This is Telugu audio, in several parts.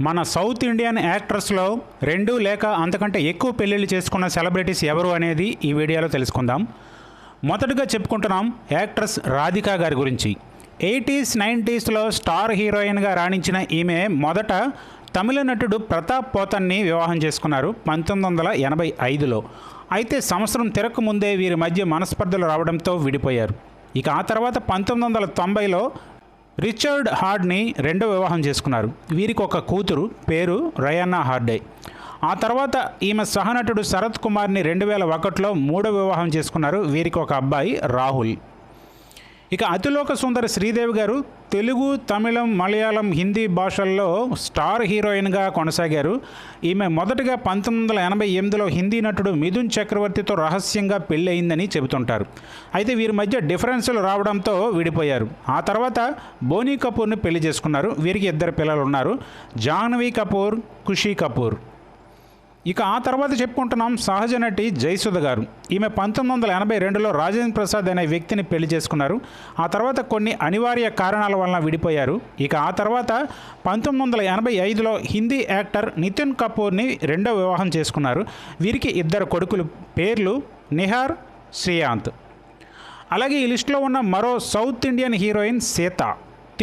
మన సౌత్ ఇండియన్ యాక్ట్రెస్లో 2 లేక అంతకంటే ఎక్కువ పెళ్ళిళ్ళు చేసుకున్న సెలబ్రిటీస్ ఎవరు అనేది ఈ వీడియోలో తెలుసుకుందాం. మొదటగా చెప్పుకుంటున్నాం యాక్ట్రెస్ రాధికా గారి గురించి. 80s 90sలో స్టార్ హీరోయిన్గా రాణించిన ఈమె మొదట తమిళ నటుడు ప్రతాప్ పోతన్ని వివాహం చేసుకున్నారు 1985లో. అయితే సంవత్సరం తిరగకముందే వీరి మధ్య మనస్పర్ధలు రావడంతో విడిపోయారు. ఇక ఆ తర్వాత 1990లో రిచర్డ్ హార్డ్ని రెండో వివాహం చేసుకున్నారు. వీరికి ఒక కూతురు, పేరు రయానా హార్డే. ఆ తర్వాత ఈమె సహనటుడు శరత్ కుమార్ని 2001లో మూడో వివాహం చేసుకున్నారు. వీరికి ఒక అబ్బాయి రాహుల్. ఇక అతిలోక సుందరి శ్రీదేవి గారు తెలుగు, తమిళం, మలయాళం, హిందీ భాషల్లో స్టార్ హీరోయిన్గా కొనసాగారు. ఈమె మొదటగా 1988లో హిందీ నటుడు మిథున్ చక్రవర్తితో రహస్యంగా పెళ్ళయిందని చెబుతుంటారు. అయితే వీరి మధ్య డిఫరెన్సులు రావడంతో విడిపోయారు. ఆ తర్వాత బోనీ కపూర్ని పెళ్లి చేసుకున్నారు. వీరికి 2 పిల్లలు ఉన్నారు, జాహ్నవి కపూర్, ఖుషీ కపూర్. ఇక ఆ తర్వాత చెప్పుకుంటున్నాం సహజ నటి జయసుధ గారు. ఈమె 1982లో రాజేంద్ర ప్రసాద్ అనే వ్యక్తిని పెళ్లి చేసుకున్నారు. ఆ తర్వాత కొన్ని అనివార్య కారణాల వలన విడిపోయారు. ఇక ఆ తర్వాత 1985లో హిందీ యాక్టర్ నితిన్ కపూర్ని రెండో వివాహం చేసుకున్నారు. వీరికి 2 కొడుకులు, పేర్లు నిహార్, శ్రీయాంత్. అలాగే ఈ లిస్టులో ఉన్న మరో south Indian heroine Sita.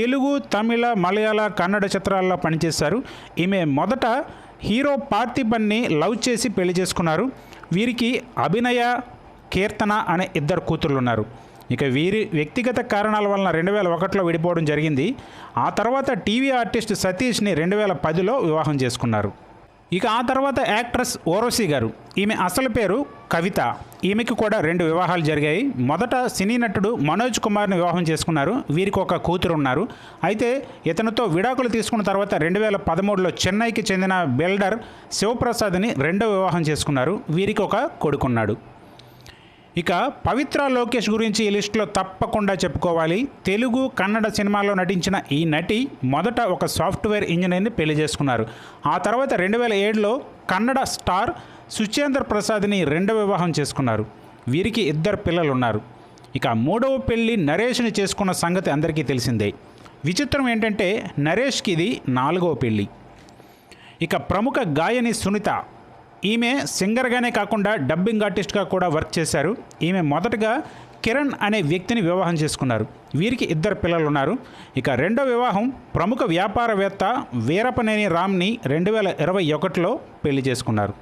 Telugu, Tamil, Malayala, Kannada చిత్రాల్లో పనిచేశారు. ఈమె మొదట హీరో పార్థిబన్ని లవ్ చేసి పెళ్లి చేసుకున్నారు. వీరికి అభినయ, కీర్తన అనే 2 కూతుర్లు ఉన్నారు. ఇక వీరి వ్యక్తిగత కారణాల వలన 2001లో విడిపోవడం జరిగింది. ఆ తర్వాత టీవీ ఆర్టిస్ట్ సతీష్ని 2010లో వివాహం చేసుకున్నారు. ఇక ఆ తర్వాత యాక్ట్రెస్ ఊర్వశి గారు. ఈమె అసలు పేరు కవిత. ఈమెకి కూడా 2 వివాహాలు జరిగాయి. మొదట సినీ నటుడు మనోజ్ కుమార్ని వివాహం చేసుకున్నారు. వీరికి ఒక కూతురు ఉన్నారు. అయితే ఇతనితో విడాకులు తీసుకున్న తర్వాత 2013లో చెన్నైకి చెందిన బిల్డర్ శివప్రసాద్ని రెండో వివాహం చేసుకున్నారు. వీరికి ఒక కొడుకున్నాడు. ఇక పవిత్ర లోకేష్ గురించి ఈ లిస్టులో తప్పకుండా చెప్పుకోవాలి. తెలుగు, కన్నడ సినిమాల్లో నటించిన ఈ నటి మొదట ఒక సాఫ్ట్వేర్ ఇంజనీర్ని పెళ్లి చేసుకున్నారు. ఆ తర్వాత 2007లో కన్నడ స్టార్ సుచేంద్ర ప్రసాద్ని రెండవ వివాహం చేసుకున్నారు. వీరికి 2 పిల్లలు ఉన్నారు. ఇక మూడవ పెళ్లి నరేష్ని చేసుకున్న సంగతి అందరికీ తెలిసిందే. విచిత్రం ఏంటంటే నరేష్కి ఇది 4వ పెళ్లి. ఇక ప్రముఖ గాయని సునీత. ఈమె సింగర్గానే కాకుండా డబ్బింగ్ ఆర్టిస్ట్గా కూడా వర్క్ చేశారు. ఈమె మొదటగా కిరణ్ అనే వ్యక్తిని వివాహం చేసుకున్నారు. వీరికి 2 పిల్లలు ఉన్నారు. ఇక రెండో వివాహం ప్రముఖ వ్యాపారవేత్త వీరపనేని రామ్ని 2021లో పెళ్లి చేసుకున్నారు.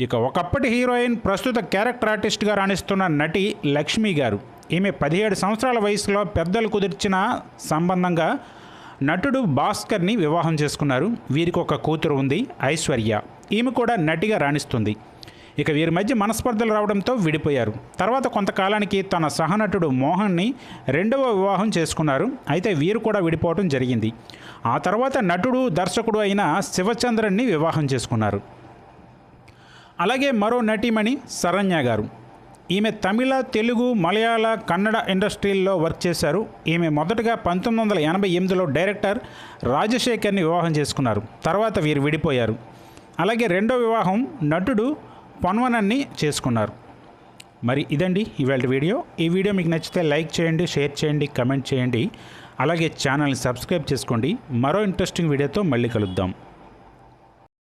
ఇక ఒకప్పటి హీరోయిన్, ప్రస్తుత క్యారెక్టర్ ఆర్టిస్ట్గా రాణిస్తున్న నటి లక్ష్మి గారు. ఈమె 17 సంవత్సరాల వయసులో పెద్దలు కుదిర్చిన సంబంధంగా నటుడు భాస్కర్ని వివాహం చేసుకున్నారు. వీరికి ఒక కూతురు ఉంది, ఐశ్వర్య. ఈమె కూడా నటిగా రాణిస్తుంది. ఇక వీరి మధ్య మనస్పర్ధలు రావడంతో విడిపోయారు. తర్వాత కొంతకాలానికి తన సహనటుడు మోహన్ని రెండవ వివాహం చేసుకున్నారు. అయితే వీరు కూడా విడిపోవడం జరిగింది. ఆ తర్వాత నటుడు, దర్శకుడు అయిన శివచంద్రన్ని వివాహం చేసుకున్నారు. అలాగే మరో నటీమణి శరణ్య గారు. ఈమె తమిళ, తెలుగు, మలయాళ, కన్నడ ఇండస్ట్రీల్లో వర్క్ చేశారు. ఈమె మొదటగా 1988లో డైరెక్టర్ రాజశేఖర్ని వివాహం చేసుకున్నారు. తర్వాత వీరు విడిపోయారు. అలాగే రెండో వివాహం నటుడు పొన్వనన్ని చేసుకున్నారు. మరి ఇదండి ఇవాళ వీడియో. ఈ వీడియో మీకు నచ్చితే లైక్ చేయండి, షేర్ చేయండి, కమెంట్ చేయండి. అలాగే ఛానల్ని సబ్స్క్రైబ్ చేసుకోండి. మరో ఇంట్రెస్టింగ్ వీడియోతో మళ్ళీ కలుద్దాం.